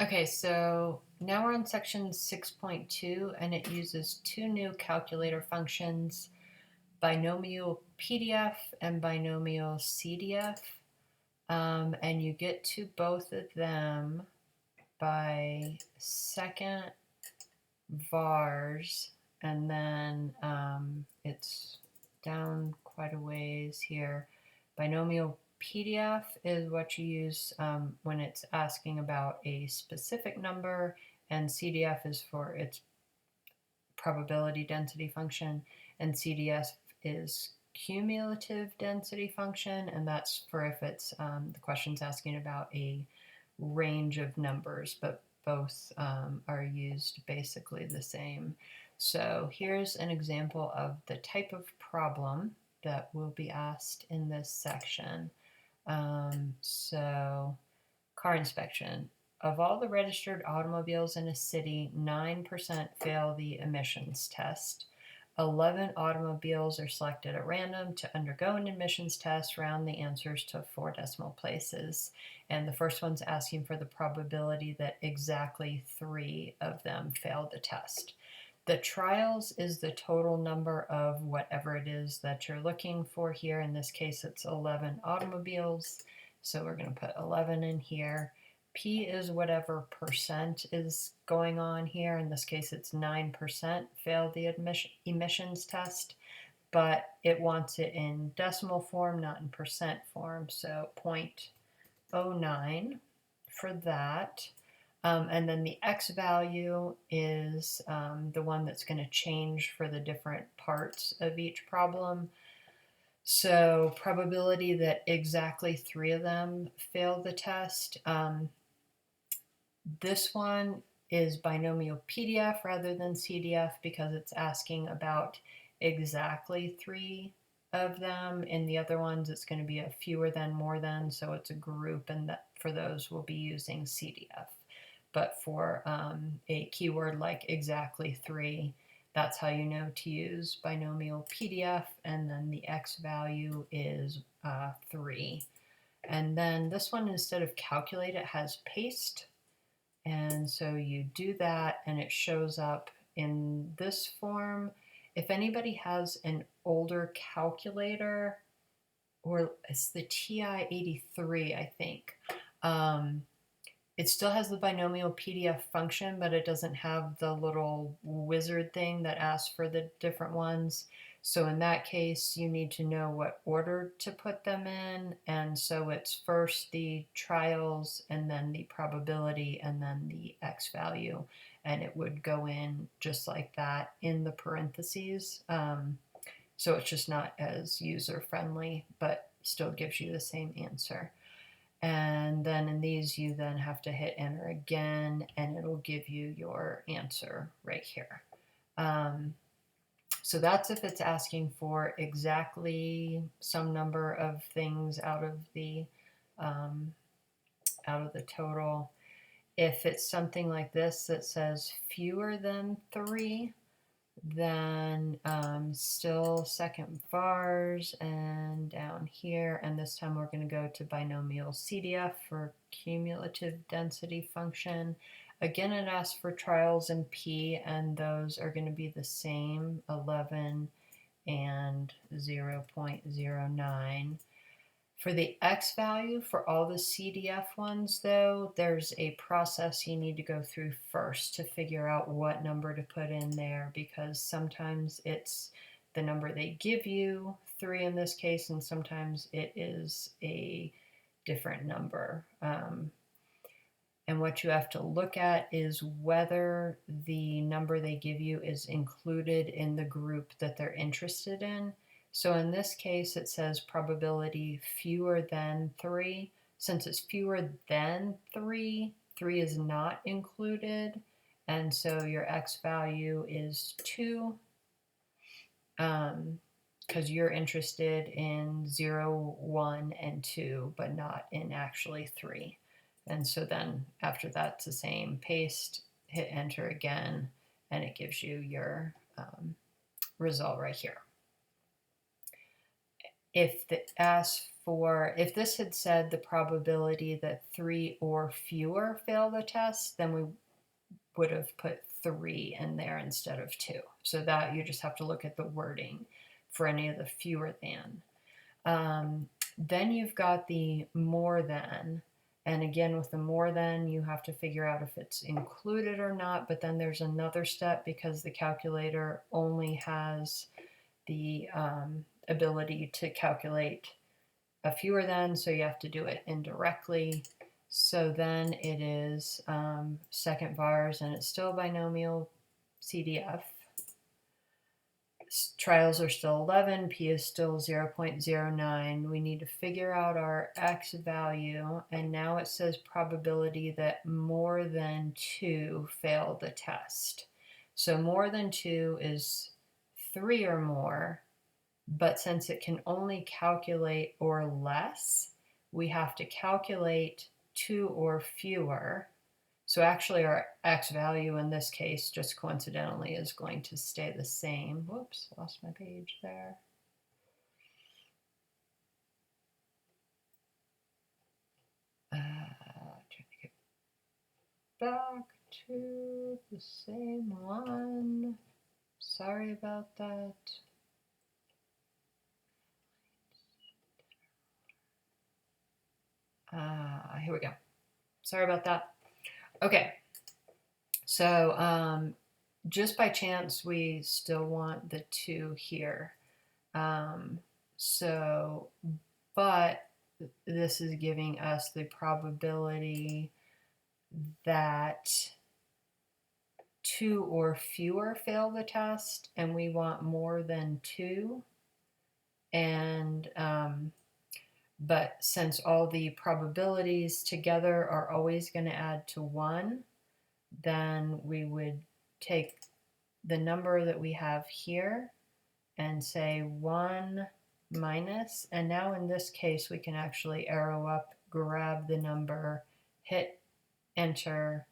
Okay, so now we're on section 6.2 and it uses two new calculator functions, binomial PDF and binomial CDF. And you get to both of them by second vars, and then it's down quite a ways here. Binomial PDF is what you use when it's asking about a specific number, and CDF is for its probability density function, and CDF is cumulative density function, and that's for if it's the question's asking about a range of numbers, but both are used basically the same. So here's an example of the type of problem that will be asked in this section. So car inspection. Of all the registered automobiles in a city, 9% fail the emissions test. 11 automobiles are selected at random to undergo an emissions test. Round the answers to 4 decimal places. And the first one's asking for the probability that exactly 3 of them failed the test. The trials is the total number of whatever it is that you're looking for here. In this case, it's 11 automobiles. So we're going to put 11 in here. P is whatever percent is going on here. In this case, it's 9% failed the emissions test, but it wants it in decimal form, not in percent form. So 0.09 for that. And then the x value is the one that's going to change for the different parts of each problem. So probability that exactly 3 of them fail the test. This one is binomial PDF rather than CDF because it's asking about exactly 3 of them. In the other ones, it's going to be a fewer than, more than, so it's a group, and that for those we'll be using CDF. But for a keyword like exactly 3, that's how you know to use binomial PDF, and then the x value is 3. And then this one, instead of calculate, it has paste. And so you do that and it shows up in this form. If anybody has an older calculator, or it's the TI-83, I think, it still has the binomial PDF function, but it doesn't have the little wizard thing that asks for the different ones. So in that case, you need to know what order to put them in. And so it's first the trials, and then the probability, and then the x value. And it would go in just like that in the parentheses. So it's just not as user friendly, but still gives you the same answer. And then in these, you then have to hit enter again, and it'll give you your answer right here. So that's if it's asking for exactly some number of things out of the total. If it's something like this that says fewer than 3, then still second vars and down here, and this time we're going to go to binomial CDF for cumulative density function. Again, it asks for trials in P, and those are going to be the same, 11 and 0.09. For the x value, for all the CDF ones though, there's a process you need to go through first to figure out what number to put in there, because sometimes it's the number they give you, 3 in this case, and sometimes it is a different number. And what you have to look at is whether the number they give you is included in the group that they're interested in. So in this case, it says probability fewer than 3. Since it's fewer than 3, 3 is not included. And so your x value is 2, because you're interested in 0, 1, and 2, but not in actually 3. And so then after that's the same, paste, hit enter again, and it gives you your result right here. If it asks for, if this had said the probability that 3 or fewer fail the test, then we would have put 3 in there instead of 2. So that you just have to look at the wording for any of the fewer than. Then you've got the more than, and again with the more than you have to figure out if it's included or not, but then there's another step because the calculator only has the ability to calculate a fewer than, so you have to do it indirectly. So then it is second vars, and it's still binomial CDF. Trials are still 11, P is still 0.09. We need to figure out our X value, and now it says probability that more than 2 fail the test. So more than 2 is 3 or more, but since it can only calculate or less, we have to calculate 2 or fewer. So actually our X value in this case, just coincidentally, is going to stay the same. Whoops, lost my page there. Trying to get back to the same one. Sorry about that. Here we go. Sorry about that. Okay, so just by chance, we still want the 2 here. But this is giving us the probability that 2 or fewer fail the test, and we want more than 2. And but since all the probabilities together are always going to add to 1, then we would take the number that we have here and say 1 minus, and now in this case we can actually arrow up, grab the number, hit enter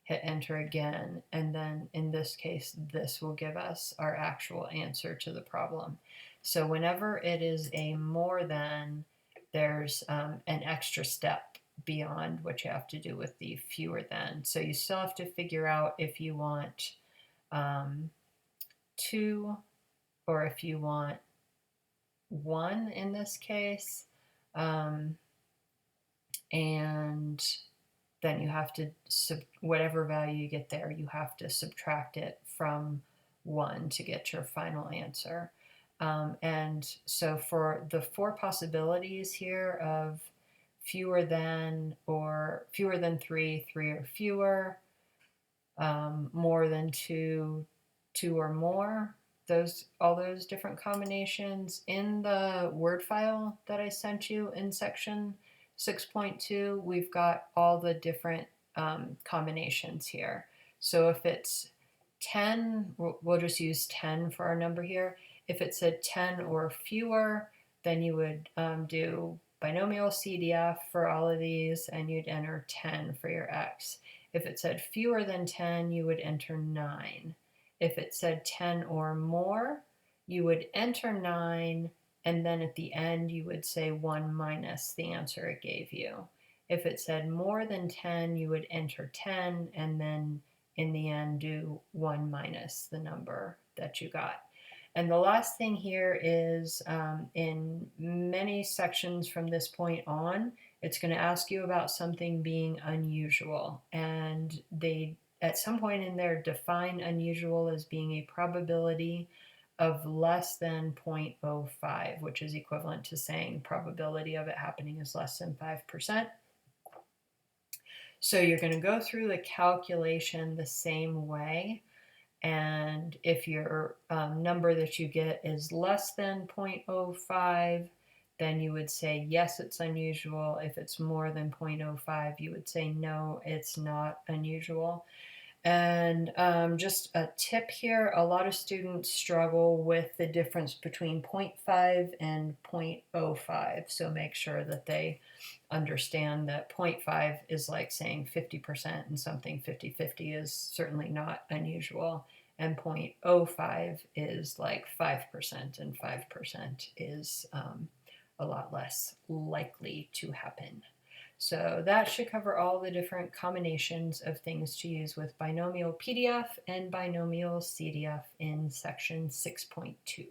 again, and then in this case this will give us our actual answer to the problem. So whenever it is a more than, there's an extra step beyond what you have to do with the fewer than. So you still have to figure out if you want 2 or if you want 1 in this case. And then you have to, whatever value you get there, you have to subtract it from 1 to get your final answer. And so for the 4 possibilities here of fewer than or fewer than 3, 3 or fewer, more than 2, 2 or more, all those different combinations in the Word file that I sent you in section 6.2, we've got all the different combinations here. So if it's 10, we'll just use 10 for our number here. If it said 10 or fewer, then you would do binomial CDF for all of these, and you'd enter 10 for your X. If it said fewer than 10, you would enter 9. If it said 10 or more, you would enter 9, and then at the end you would say 1 minus the answer it gave you. If it said more than 10, you would enter 10, and then in the end do 1 minus the number that you got. And the last thing here is in many sections from this point on, it's going to ask you about something being unusual. And they, at some point in there, define unusual as being a probability of less than 0.05, which is equivalent to saying probability of it happening is less than 5%. So you're going to go through the calculation the same way. And if your number that you get is less than 0.05, then you would say, yes, it's unusual. If it's more than 0.05, you would say, no, it's not unusual. And just a tip here, a lot of students struggle with the difference between 0.5 and 0.05. So make sure that they understand that 0.5 is like saying 50% and something 50-50 is certainly not unusual. And 0.05 is like 5% and 5% is a lot less likely to happen. So that should cover all the different combinations of things to use with binomial PDF and binomial CDF in section 6.2.